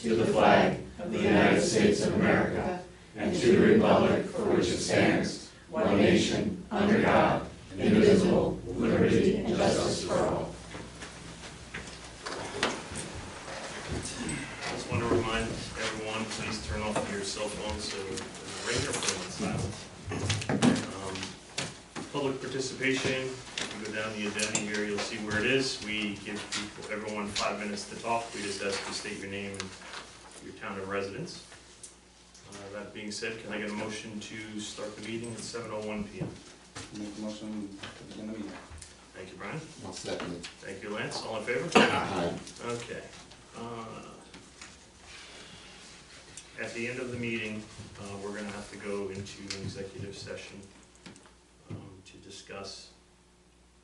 to the flag of the United States of America and to the republic for which it stands, one nation, under God, indivisible, with liberty and justice for all. I just want to remind everyone, please turn off your cell phones so the ring your phone is silent. Public participation, if you go down the agenda here, you'll see where it is. We give everyone 5 minutes to talk. We just ask you to state your name and your town of residence. That being said, can I get a motion to start the meeting at 7:01 p.m.? Make a motion to begin the meeting. Thank you, Brian. I'll second it. Thank you, Lance. All in favor? Aye. Okay. At the end of the meeting, we're going to have to go into an executive session to discuss,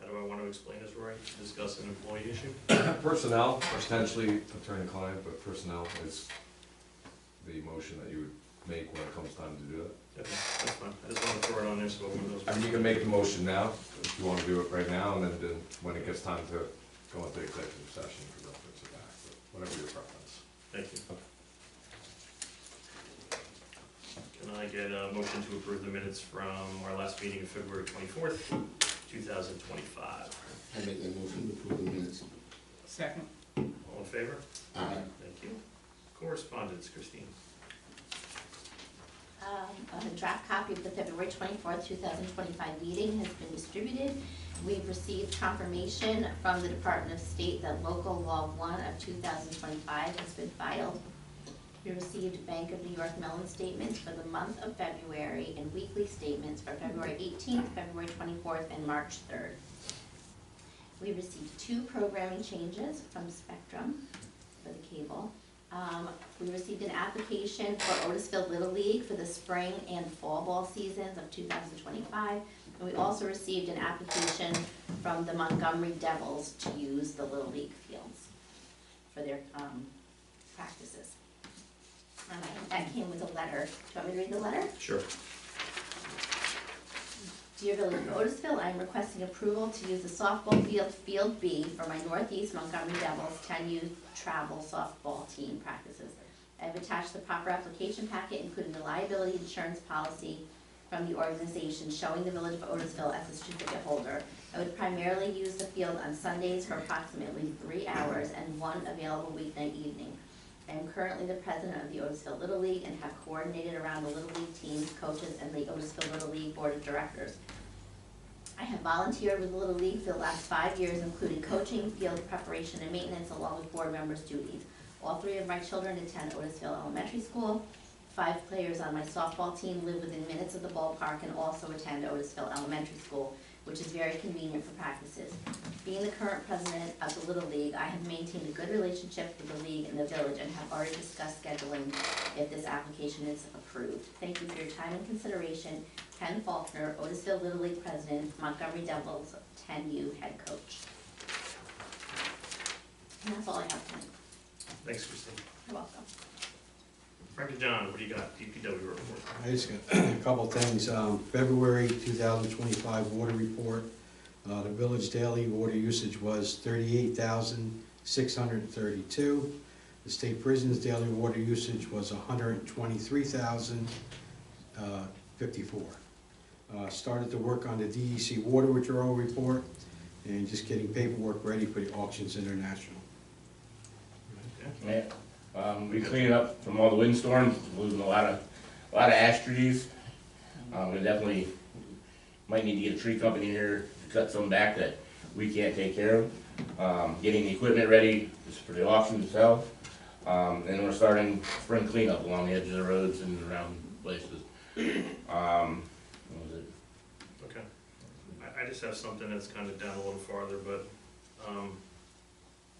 how do I want to explain this, Roy? To discuss an employee issue? Personnel, potentially attorney-client, but personnel is the motion that you would make when it comes time to do it. Okay, that's fine. I just want to throw it on there so everyone knows. I mean, you can make the motion now, if you want to do it right now, and then when it gets time to go into executive session, you can reference it back, but whatever your preference. Thank you. Can I get a motion to approve the minutes from our last meeting of February 24th, 2025? I make that motion to approve the minutes. Second. All in favor? Aye. Thank you. Correspondence, Christine. A draft copy of the February 24th, 2025 meeting has been distributed. We've received confirmation from the Department of State that local law 1 of 2025 has been filed. We received Bank of New York Mellon statements for the month of February and weekly statements for February 18th, February 24th, and March 3rd. We received 2 programming changes from Spectrum for the cable. We received an application for Otisville Little League for the spring and fall ball seasons of 2025. And we also received an application from the Montgomery Devils to use the Little League fields for their practices. That came with a letter. Do you want me to read the letter? Sure. Dear Village of Otisville, I am requesting approval to use the softball field, Field B, for my Northeast Montgomery Devils 10U travel softball team practices. I have attached the proper application packet, including the liability insurance policy from the organization showing the Village of Otisville as a certificate holder. I would primarily use the field on Sundays for approximately 3 hours and 1 available weeknight evening. I am currently the president of the Otisville Little League and have coordinated around the Little League teams, coaches, and the Otisville Little League Board of Directors. I have volunteered with the Little League for the last 5 years, including coaching, field preparation, and maintenance, along with board members' duties. All 3 of my children attend Otisville Elementary School. 5 players on my softball team live within minutes of the ballpark and also attend Otisville Elementary School, which is very convenient for practices. Being the current president of the Little League, I have maintained a good relationship with the league and the village and have already discussed scheduling if this application is approved. Thank you for your time and consideration. Ken Faulkner, Otisville Little League President, Montgomery Devils 10U Head Coach. And that's all I have tonight. Thanks, Christine. You're welcome. Frank and John, what do you got? DPW report. I just got a couple things. February 2025 water report. The village daily water usage was 38,632. The state prison's daily water usage was 123,054. Started to work on the DEC water withdrawal report and just getting paperwork ready for the Auctions International. Okay. Yeah, we cleaned up from all the windstorms, losing a lot of ash trees. We definitely might need to get a tree company here to cut some back that we can't take care of. Getting the equipment ready just for the auction to sell. And we're starting spring cleanup along the edges of the roads and around places. What was it? Okay. I just have something that's kind of down a little farther, but I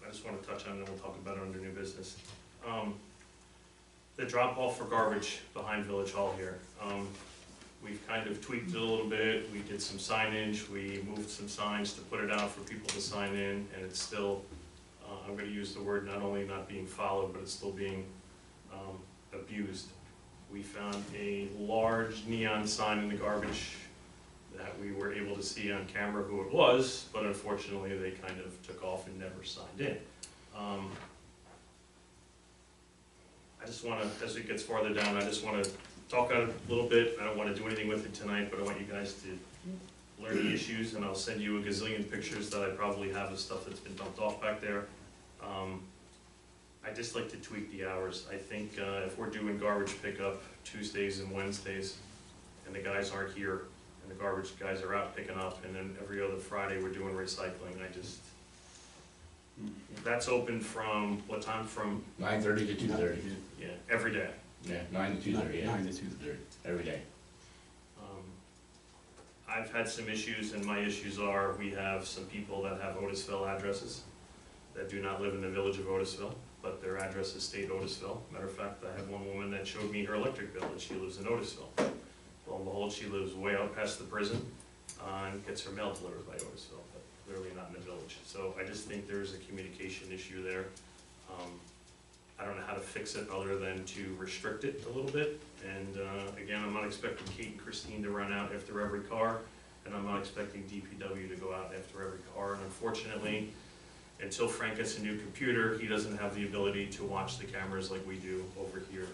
just want to touch on it and we'll talk about it under new business. The drop off for garbage behind Village Hall here. We've kind of tweaked it a little bit. We did some signage. We moved some signs to put it out for people to sign in, and it's still, I'm going to use the word not only not being followed, but it's still being abused. We found a large neon sign in the garbage that we were able to see on camera who it was, but unfortunately they kind of took off and never signed in. I just wanna, as it gets farther down, I just wanna talk on it a little bit. I don't wanna do anything with it tonight, but I want you guys to learn the issues, and I'll send you a gazillion pictures that I probably have of stuff that's been dumped off back there. I just like to tweak the hours. I think if we're doing garbage pickup Tuesdays and Wednesdays, and the guys aren't here, and the garbage guys are out picking up, and then every other Friday we're doing recycling, that's open from, what time, from, 9:30 to 2:30. yeah, every day. Yeah, 9 to 2:30, yeah. 9 to 2:30. Every day. I've had some issues, and my issues are, we have some people that have Otisville addresses that do not live in the village of Otisville, but their address is state Otisville. Matter of fact, I have one woman that showed me her electric bill, and she lives in Otisville. Lo and behold, she lives way out past the prison, and gets her mail delivered by Otisville, but clearly not in the village. So I just think there's a communication issue there. I don't know how to fix it other than to restrict it a little bit. And again, I'm not expecting Kate and Christine to run out after every car, and I'm not expecting DPW to go out after every car. And unfortunately, until Frank gets a new computer, he doesn't have the ability to watch the cameras like we do over here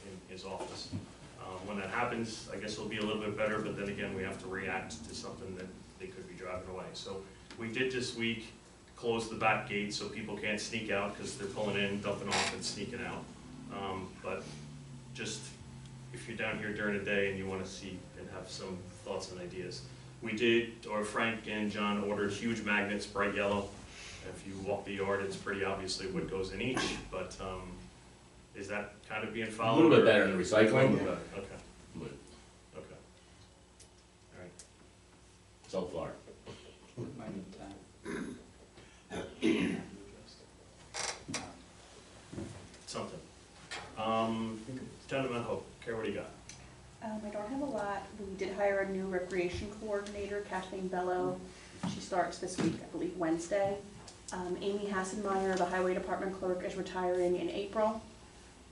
in his office. When that happens, I guess it'll be a little bit better, but then again, we have to react to something that they could be driving away. So we did this week close the back gate so people can't sneak out because they're pulling in, dumping off, and sneaking out. But just, if you're down here during the day and you want to see and have some thoughts and ideas. We did, or Frank and John ordered huge magnets, bright yellow. If you walk the yard, it's pretty obviously what goes in each, but is that kind of being A followed? little bit or- better than recycling, Okay, but okay. All right. so far. Something. Gentleman Hope, Kara, what do you got? I don't have a lot. We did hire a new recreation coordinator, Kathleen Bello. She starts this week, I believe Wednesday. Amy Hassenmeyer, the highway department clerk, is retiring in April.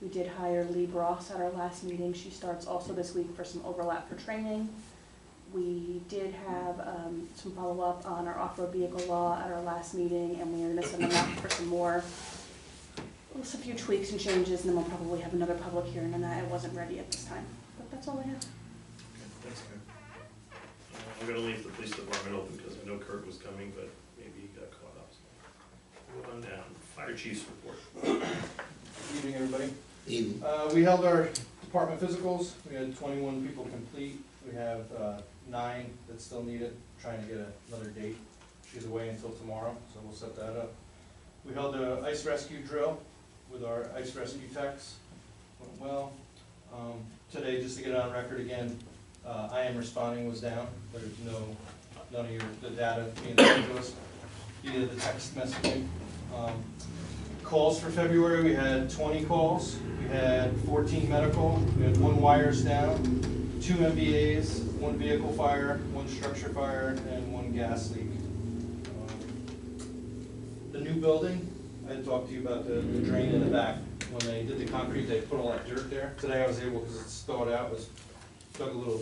We did hire Lee Bross at our last meeting. She starts also this week for some overlap for training. We did have some follow-up on our off-road vehicle law at our last meeting, and we are gonna send them out for some more, just a few tweaks and changes, and then we'll probably have another public hearing on that. It wasn't ready at this time, but that's all I have. Thanks, Kara. I'm gonna leave the police department open because I know Kurt was coming, but maybe he got caught up. So move on down. Fire chief's report. Good evening, everybody. We held our department physicals. We had 21 people complete. We have 9 that still need it, trying to get another date. She's away until tomorrow, so we'll set that up. We held an ice rescue drill with our ice rescue techs. Went well. Today, just to get it on record again, I am responding was down. There's none of the data being sent to us via the text messaging. Calls for February, we had 20 calls. We had 14 medical. We had 1 wires down, 2 MVAs, 1 vehicle fire, 1 structure fire, and 1 gas leak. The new building, I had talked to you about the drain in the back. When they did the concrete, they put all that dirt there. Today I was able, because it's thawed out, dug a little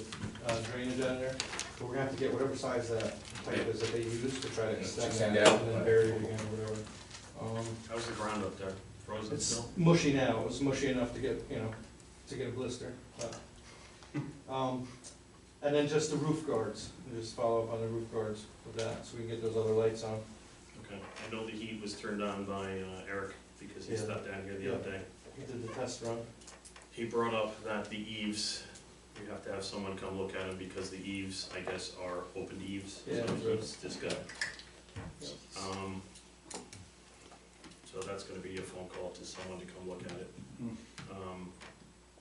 drainage out there. So we're gonna have to get whatever size that pipe is that they use to try to extend Extend that out. and then bury it again or whatever. How's the ground up there? Frozen It's still? mushy now. It was mushy enough to get, to get a blister. But, and then just the roof guards. We'll just follow up on the roof guards with that, so we can get those other lights on. Okay. I know the heat was turned on by Eric because he Yeah. stopped down here the other day. We did the test run. He brought up that the eaves, you have to have someone come look at them because the eaves, I guess, are open eaves. Yeah, So right. he's just got, so that's gonna be a phone call to someone to come look at it.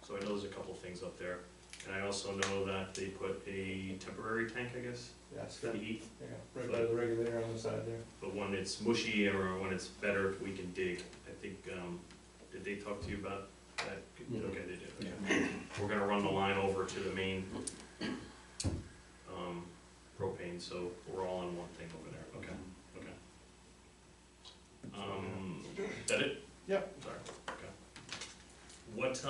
So I know there's a couple things up there. And I also know that they put a temporary tank, I guess, Yes, for the heat. yeah, right by the regulator on the side there. But when it's mushy or when it's better, we can dig. I think, did they talk to you about that? Yeah. Okay, they did, okay. We're gonna run the line over to the main, propane, so we're all on one thing over there, okay, okay. Is that it? Yep. Sorry, okay. What,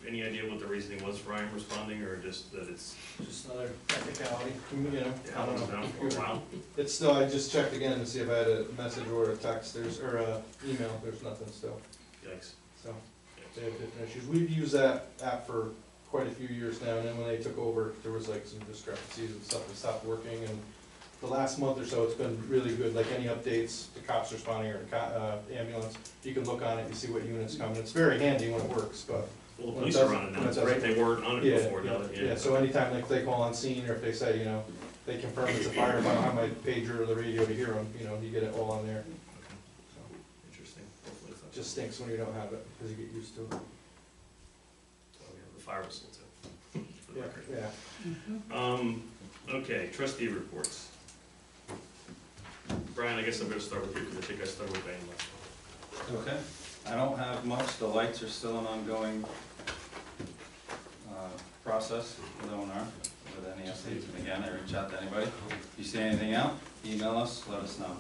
any idea what the reasoning was for Ryan responding, or just that it's, Just another technicality, I how don't it's know. down for a while? It's still, I just checked again to see if I had a message or a text, or a email, there's nothing still, Yikes. so. Yeah. they have different issues. We've used that app for quite a few years now, and then when they took over, there was like some discrepancies and stuff that stopped working, and the last month or so, it's been really good, like any updates, the cops responding or the ambulance, you can look on it, you see what unit's coming, it's very handy when it works, but. Well, the when it police are doesn't- on it now, when it it's great, doesn't- they weren't on it Yeah, before, now that, yeah, so anytime like they call on scene, or if they say, they confirm it's a fire, if I don't have my pager or the radio to hear them, you get it all on there. Okay, So, interesting. Hopefully it's not- it just stinks when you don't have it, because you get used to it. Oh, we have the fire whistle too, for the record. Yeah. Okay, trustee reports. Brian, I guess I'm gonna start with you, because I think I started with Wayne last time. Okay, I don't have much, the lights are still an ongoing process with O&R, with any updates, and again, I reach out to anybody. If you see anything out, email us, let us know.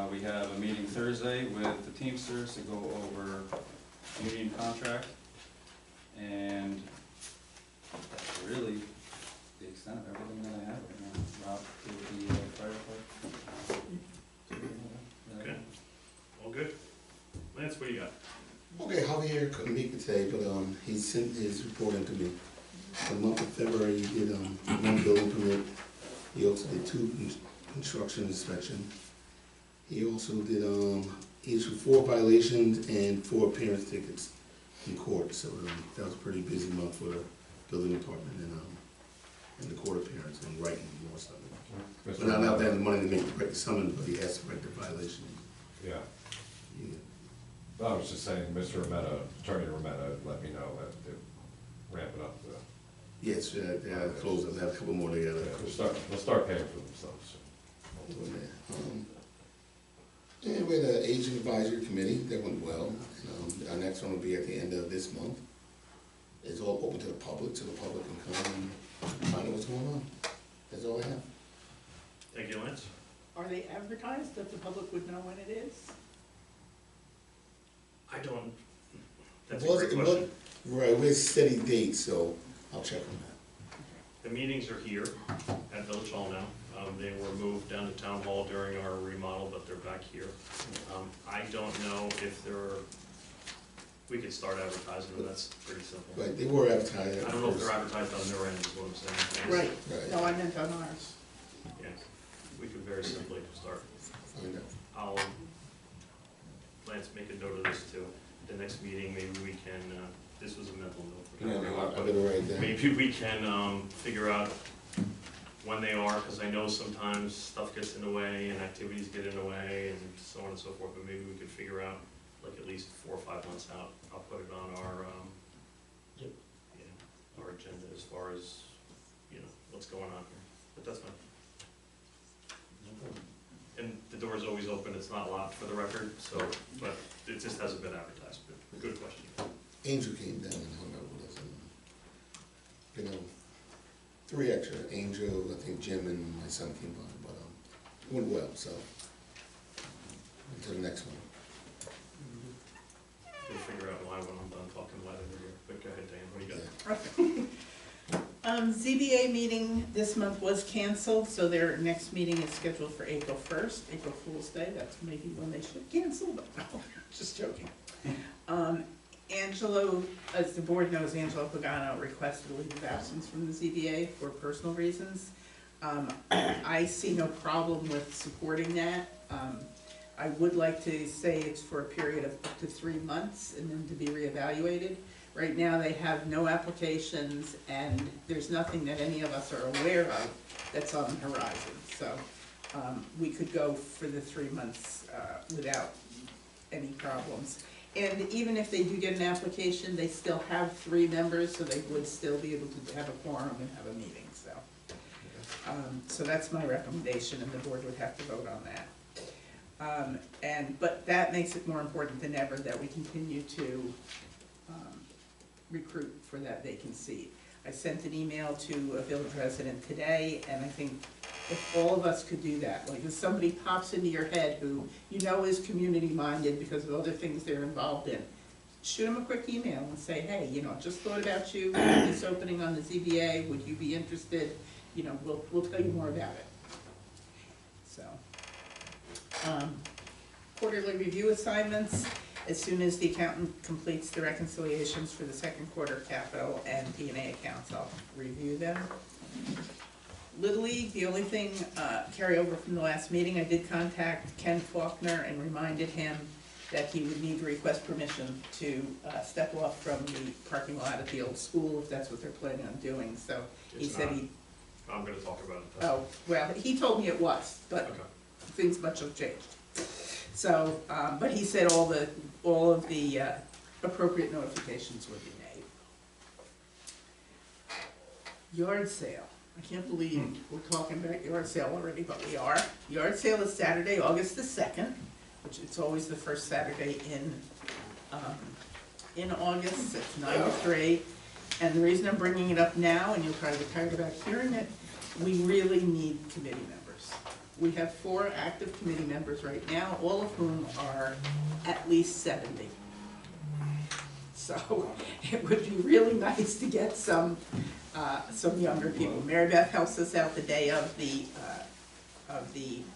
We have a meeting Thursday with the Teamsters to go over union contract, and that's really the extent of everything that I have right now. Rob, to the fire department. Okay. All good? Lance, what do you got? Okay, Javier couldn't make it today, but he sent his report in to me. For the month of February, he did one building permit. He also did 2 construction inspection. He also did he issued 4 violations and 4 appearance tickets in court. So that was a pretty busy month for the building department and the court appearance and writing more stuff. But not out there the money to make the summons, but he has to write the violation. Yeah, Yeah. I was just saying, Mr. Rometta, Attorney Rometta, let me know that they're ramping up the, Yes, close up. I have a couple more together. they'll start paying for themselves. And with the Aging Advisory Committee, that went well. Our next one will be at the end of this month. It's all open to the public, so the public can come and find out what's going on. That's all I have. Thank you, Lance. Are they advertised that the public would know when it is? I don't, that's a It was- great it was- question. Right, we're steady dates, so I'll check on that. The meetings are here at Village Hall now. They were moved down to Town Hall during our remodel, but they're back here. I don't know if we could start advertising them, that's pretty simple. Right, they were advertised. I don't know if they're advertised on their end, is what I'm saying. Right, Right, no, I meant on ours. Yeah, we could very simply start. find out. I'll, Lance, make a note of this too. The next meeting, maybe we can, this was a mental note. I'll get it right there. Maybe we can figure out when they are, because I know sometimes stuff gets in the way and activities get in the way and so on and so forth, but maybe we could figure out, like at least 4 or 5 months out. I'll put it on our, our agenda as far as, what's going on here, but that's fine. And the door's always open, it's not locked for the record, so, but it just hasn't been advertised, but good question. Angel came down and hung out with us. And, 3 extra. Angel, I think Jim and my son came by, but it went well, so. Until the next one. We'll figure out why when I'm done talking about it here, but go ahead, Dan, what do you got? ZBA meeting this month was canceled, so their next meeting is scheduled for April 1st, April Fool's Day. That's maybe when they should cancel, but no, just joking. Angelo, as the board knows, Angelo Pagano requested a leave of absence from the ZBA for personal reasons. I see no problem with supporting that. I would like to say it's for a period of up to 3 months and then to be reevaluated. Right now, they have no applications, and there's nothing that any of us are aware of that's on the horizon. So we could go for the 3 months without any problems. And even if they do get an application, they still have 3 members, so they would still be able to have a quorum and have a meeting, so. So that's my recommendation, and the board would have to vote on that. But that makes it more important than ever that we continue to recruit for that vacant seat. I sent an email to a village resident today, and I think if all of us could do that, like if somebody pops into your head who you know is community-minded because of other things they're involved in, shoot them a quick email and say, hey, just thought about you, we have this opening on the ZBA, would you be interested? We'll tell you more about it. So, quarterly review assignments. as soon as the accountant completes the reconciliations for the second quarter capital and P&A accounts, I'll review them. Little League, the only thing, carryover from the last meeting, I did contact Ken Faulkner and reminded him that he would need to request permission to, step off from the parking lot at the old school, if that's what they're planning on doing, so he It's said not. he, I'm gonna talk about it. oh, well, he told me it was, but Okay. things much have changed. So, but he said all of the appropriate notifications would be made. Yard sale. I can't believe we're talking about yard sale already, but we are. Yard sale is Saturday, August the 2nd, which it's always the first Saturday in August. It's 9 to 3. And the reason I'm bringing it up now, and you'll probably get tired about hearing it, we really need committee members. We have 4 active committee members right now, all of whom are at least 70. So it would be really nice to get some younger people. Mary Beth helps us out the day of the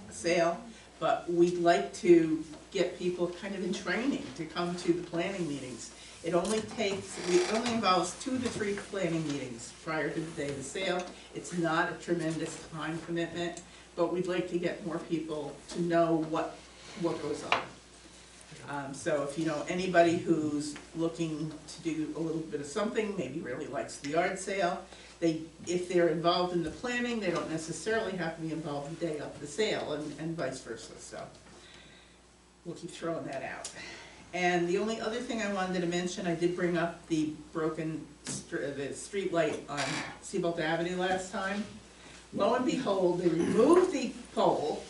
sale, but we'd like to get people kind of in training to come to the planning meetings. It only involves 2 to 3 planning meetings prior to the day of the sale. It's not a tremendous time commitment, but we'd like to get more people to know what goes on. So if you know anybody who's looking to do a little bit of something, maybe really likes the yard sale, if they're involved in the planning, they don't necessarily have to be involved the day of the sale, and vice versa, so we'll keep throwing that out. And the only other thing I wanted to mention, I did bring up the broken the street light on Seabolt Avenue last time. Lo and behold, they removed the pole,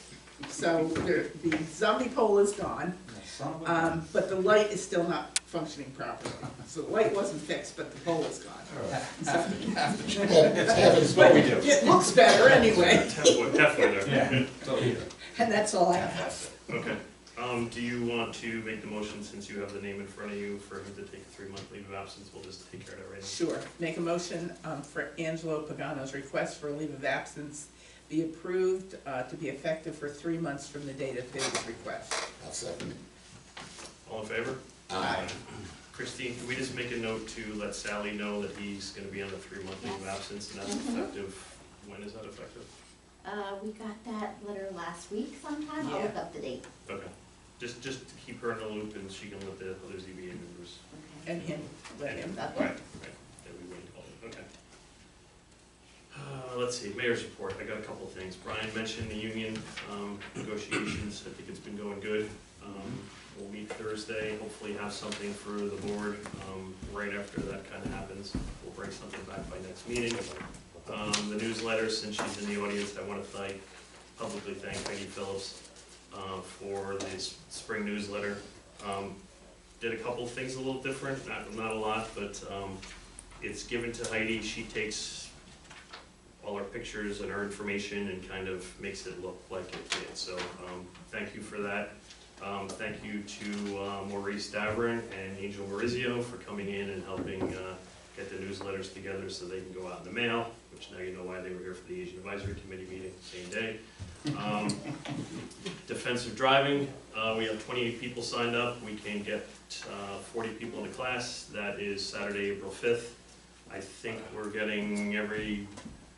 so the zombie pole is gone. But the light is still not functioning properly. So the light wasn't fixed, but the pole is gone. It's what we do. It looks better anyway, Halfway there. and that's all I have. Okay, do you want to make the motion, since you have the name in front of you, for him to take a 3-month leave of absence? We'll just take care of that right now. Sure. Make a motion for Angelo Pagano's request for a leave of absence be approved to be effective for 3 months from the date of his request. I'll second it. All in favor? Aye. Christine, can we just make a note to let Sally know that he's gonna be on the 3-month leave of absence, and that's effective, when is that effective? We got that letter last week sometime, I'll look up the date. Okay, just to keep her in the loop, and she can let the other ZBA members. Okay. And him, let him. Right, right, that we wait all, okay. Let's see, mayor's report, I got a couple of things. Brian mentioned the union negotiations, I think it's been going good. We'll meet Thursday, hopefully have something for the board right after that kind of happens. We'll bring something back by next meeting. The newsletter, since she's in the audience, I want to publicly thank Heidi Phillips for this spring newsletter. Did a couple of things a little different, not a lot, but it's given to Heidi. She takes all our pictures and our information and kind of makes it look like it did. So thank you for that. Thank you to Maurice Davern and Angel Marizio for coming in and helping get the newsletters together so they can go out in the mail, which now you know why they were here for the Asian Advisory Committee meeting, same day. Defensive driving, we have 28 people signed up. We can get 40 people in the class. That is Saturday, April 5th. I think we're getting every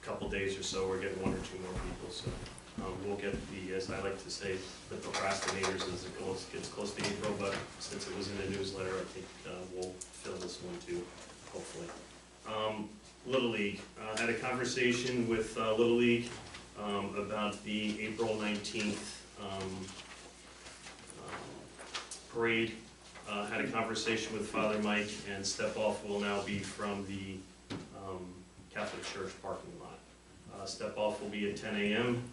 couple days or so, we're getting 1 or 2 more people, so we'll get as I like to say, the procrastinators as it gets close to April, but since it was in the newsletter, I think we'll fill this one too, hopefully. Little League, had a conversation with Little League about the April 19th parade. Had a conversation with Father Mike, and Step Off will now be from the Catholic Church parking lot. Step Off will be at 10 a.m.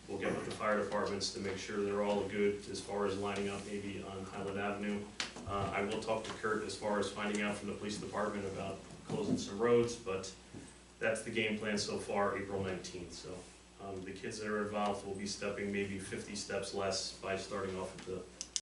We'll get with the fire departments to make sure they're all good as far as lining up maybe on Highland Avenue. I will talk to Kurt as far as finding out from the police department about closing some roads, but that's the game plan so far, April 19th. So the kids that are involved will be stepping maybe 50 steps less by starting off at the